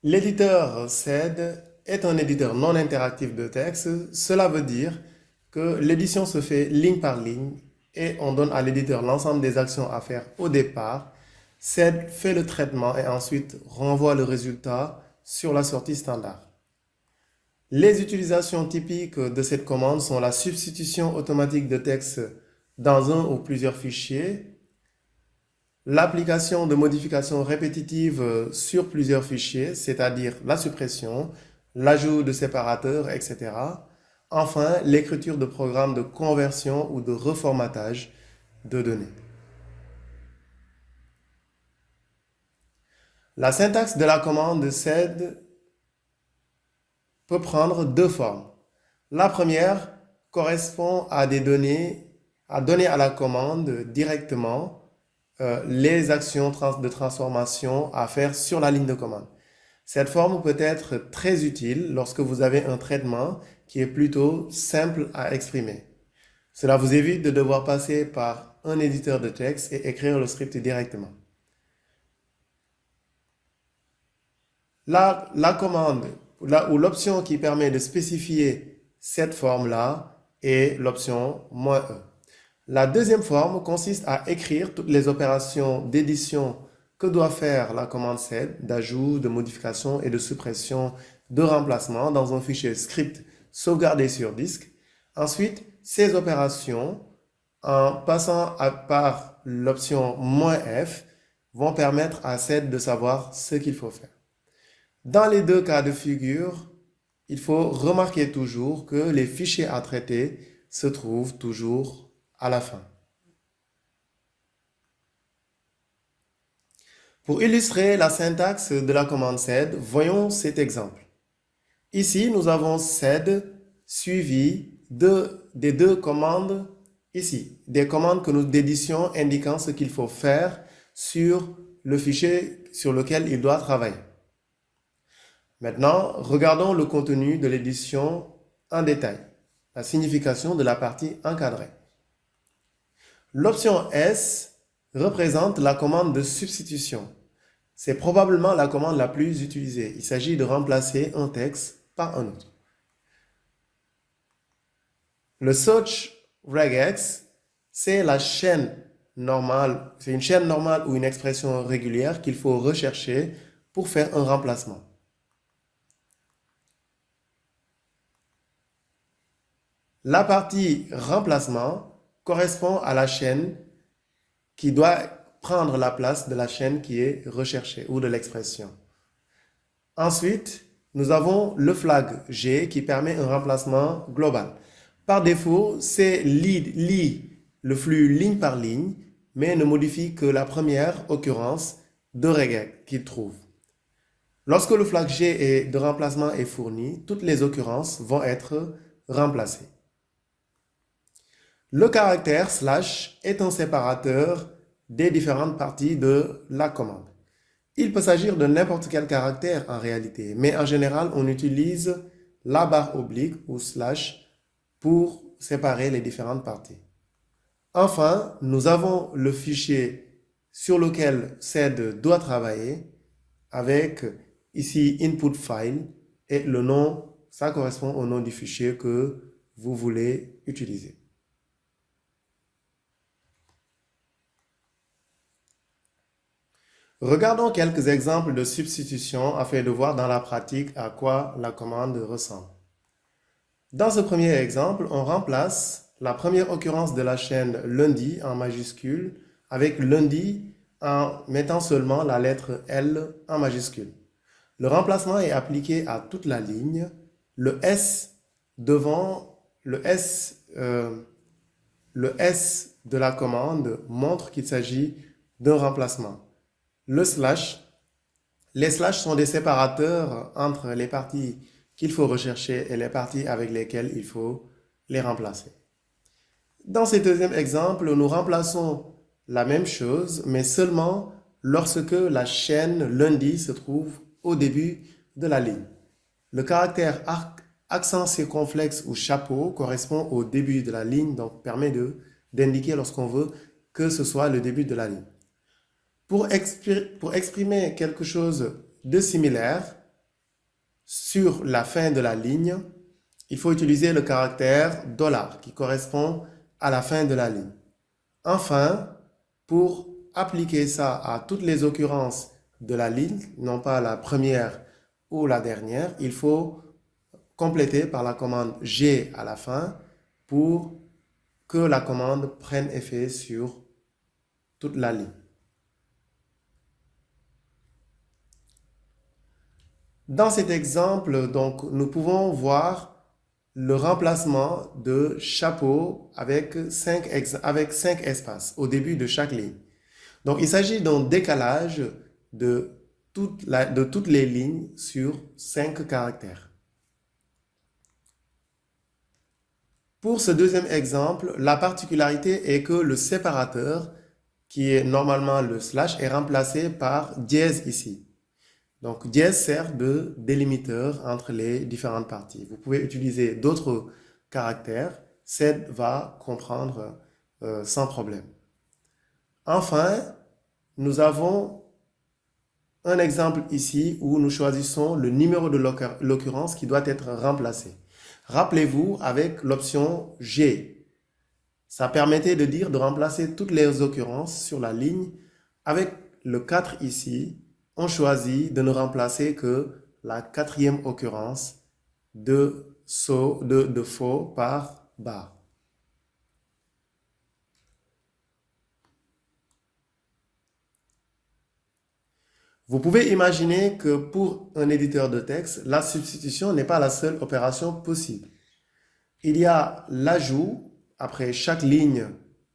L'éditeur SED est un éditeur non interactif de texte. Cela veut dire que l'édition se fait ligne par ligne et on donne à l'éditeur l'ensemble des actions à faire au départ. SED fait le traitement et ensuite renvoie le résultat sur la sortie standard. Les utilisations typiques de cette commande sont la substitution automatique de texte dans un ou plusieurs fichiers, l'application de modifications répétitives sur plusieurs fichiers, c'est-à-dire la suppression, l'ajout de séparateurs, etc. Enfin, l'écriture de programmes de conversion ou de reformatage de données. La syntaxe de la commande sed peut prendre deux formes. La première correspond à des données, à donner à la commande directement les actions de transformation à faire sur la ligne de commande. Cette forme peut être très utile lorsque vous avez un traitement qui est plutôt simple à exprimer. Cela vous évite de devoir passer par un éditeur de texte et écrire le script directement. La commande ou l'option qui permet de spécifier cette forme-là est l'option "-e". La deuxième forme consiste à écrire toutes les opérations d'édition que doit faire la commande sed, d'ajout, de modification et de suppression, de remplacement dans un fichier script sauvegardé sur disque. Ensuite, ces opérations, en passant par l'option "-f", vont permettre à sed de savoir ce qu'il faut faire. Dans les deux cas de figure, il faut remarquer toujours que les fichiers à traiter se trouvent toujours à la fin. Pour illustrer la syntaxe de la commande sed, voyons cet exemple. Ici, nous avons sed suivi des deux commandes ici, des commandes que nous d'édition indiquant ce qu'il faut faire sur le fichier sur lequel il doit travailler. Maintenant, regardons le contenu de l'édition en détail, la signification de la partie encadrée. L'option S représente la commande de substitution. C'est probablement la commande la plus utilisée. Il s'agit de remplacer un texte par un autre. Le search regex, c'est la chaîne normale, c'est une chaîne normale ou une expression régulière qu'il faut rechercher pour faire un remplacement. La partie remplacement correspond à la chaîne qui doit prendre la place de la chaîne qui est recherchée ou de l'expression. Ensuite, nous avons le flag G qui permet un remplacement global. Par défaut, c'est lit le flux ligne par ligne, mais ne modifie que la première occurrence de regex qu'il trouve. Lorsque le flag G de remplacement est fourni, toutes les occurrences vont être remplacées. Le caractère / est un séparateur des différentes parties de la commande. Il peut s'agir de n'importe quel caractère en réalité, mais en général, on utilise la barre oblique ou / pour séparer les différentes parties. Enfin, nous avons le fichier sur lequel sed doit travailler avec ici input file et le nom, ça correspond au nom du fichier que vous voulez utiliser. Regardons quelques exemples de substitution afin de voir dans la pratique à quoi la commande ressemble. Dans ce premier exemple, on remplace la première occurrence de la chaîne lundi en majuscule avec lundi en mettant seulement la lettre L en majuscule. Le remplacement est appliqué à toute la ligne. Le S devant le S de la commande montre qu'il s'agit d'un remplacement. Les slash sont des séparateurs entre les parties qu'il faut rechercher et les parties avec lesquelles il faut les remplacer. Dans ce deuxième exemple, nous remplaçons la même chose, mais seulement lorsque la chaîne lundi se trouve au début de la ligne. Le caractère accent circonflexe ou chapeau correspond au début de la ligne, donc permet d'indiquer lorsqu'on veut que ce soit le début de la ligne. Pour exprimer quelque chose de similaire, sur la fin de la ligne, il faut utiliser le caractère $ qui correspond à la fin de la ligne. Enfin, pour appliquer ça à toutes les occurrences de la ligne, non pas la première ou la dernière, il faut compléter par la commande G à la fin pour que la commande prenne effet sur toute la ligne. Dans cet exemple, donc, nous pouvons voir le remplacement de chapeau avec 5 espaces au début de chaque ligne. Donc, il s'agit d'un décalage de toutes les lignes sur 5 caractères. Pour ce deuxième exemple, la particularité est que le séparateur, qui est normalement le slash, est remplacé par dièse ici. Donc, dièse sert de délimiteur entre les différentes parties. Vous pouvez utiliser d'autres caractères. CED va comprendre sans problème. Enfin, nous avons un exemple ici où nous choisissons le numéro de l'occurrence qui doit être remplacé. Rappelez-vous, avec l'option G, ça permettait de remplacer toutes les occurrences sur la ligne. Avec le 4 ici, on choisit de ne remplacer que la quatrième occurrence de faux par barre. Vous pouvez imaginer que pour un éditeur de texte, la substitution n'est pas la seule opération possible. Il y a l'ajout après chaque ligne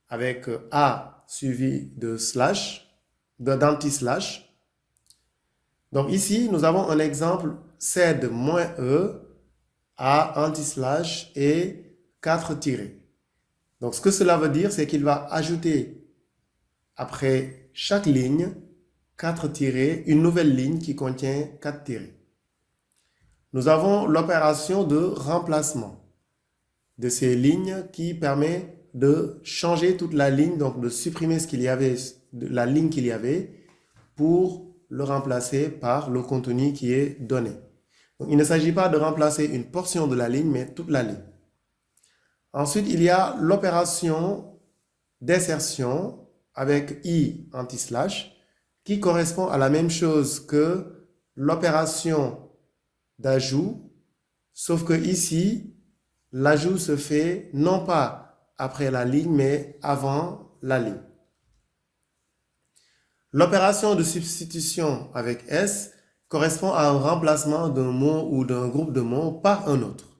avec A suivi de slash, d'anti-slash. Donc ici, nous avons un exemple CED-E, A anti-slash et 4 tirés. Donc ce que cela veut dire, c'est qu'il va ajouter après chaque ligne 4 tirés, une nouvelle ligne qui contient 4 tirés. Nous avons l'opération de remplacement de ces lignes qui permet de changer toute la ligne, donc de supprimer ce qu'il y avait, la ligne qu'il y avait, pour le remplacer par le contenu qui est donné. Donc, il ne s'agit pas de remplacer une portion de la ligne, mais toute la ligne. Ensuite, il y a l'opération d'insertion avec I anti-slash qui correspond à la même chose que l'opération d'ajout, sauf que ici, l'ajout se fait non pas après la ligne, mais avant la ligne. L'opération de substitution avec S correspond à un remplacement d'un mot ou d'un groupe de mots par un autre.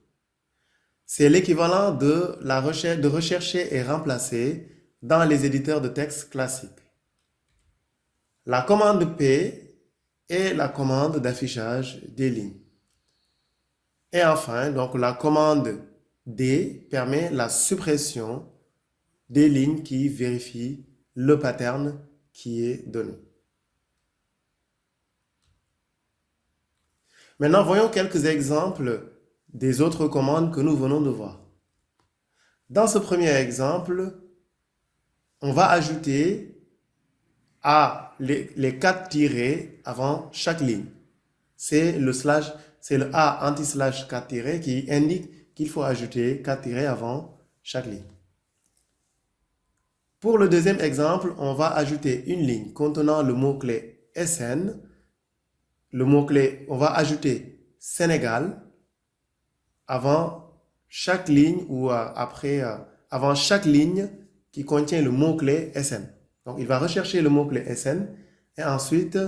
C'est l'équivalent de rechercher et remplacer dans les éditeurs de texte classiques. La commande P est la commande d'affichage des lignes. Et enfin, donc la commande D permet la suppression des lignes qui vérifient le pattern qui est donné. Maintenant, voyons quelques exemples des autres commandes que nous venons de voir. Dans ce premier exemple, on va ajouter les 4 tirés avant chaque ligne. C'est le A anti-slash 4 tirés qui indique qu'il faut ajouter 4 tirés avant chaque ligne. Pour le deuxième exemple, on va ajouter une ligne contenant le mot-clé SN. On va ajouter Sénégal avant chaque ligne ou avant chaque ligne qui contient le mot-clé SN. Donc, il va rechercher le mot-clé SN et ensuite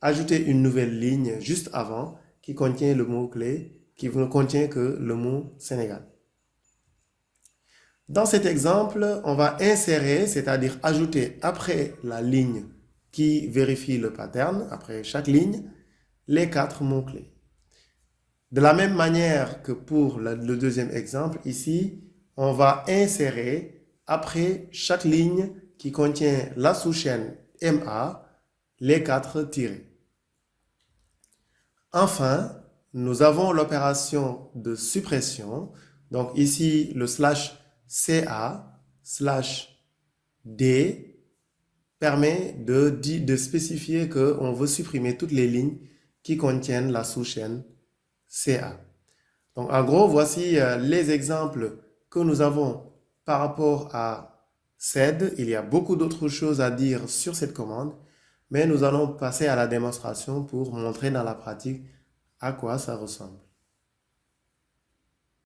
ajouter une nouvelle ligne juste avant qui contient le mot-clé qui ne contient que le mot Sénégal. Dans cet exemple, on va insérer, c'est-à-dire ajouter après la ligne qui vérifie le pattern, après chaque ligne, les 4 mots-clés. De la même manière que pour le deuxième exemple, ici, on va insérer après chaque ligne qui contient la sous-chaîne MA, les 4 tirés. Enfin, nous avons l'opération de suppression. Donc ici, le slash CA slash D permet de spécifier qu'on veut supprimer toutes les lignes qui contiennent la sous-chaîne CA. Donc, en gros, voici les exemples que nous avons par rapport à SED. Il y a beaucoup d'autres choses à dire sur cette commande, mais nous allons passer à la démonstration pour montrer dans la pratique à quoi ça ressemble.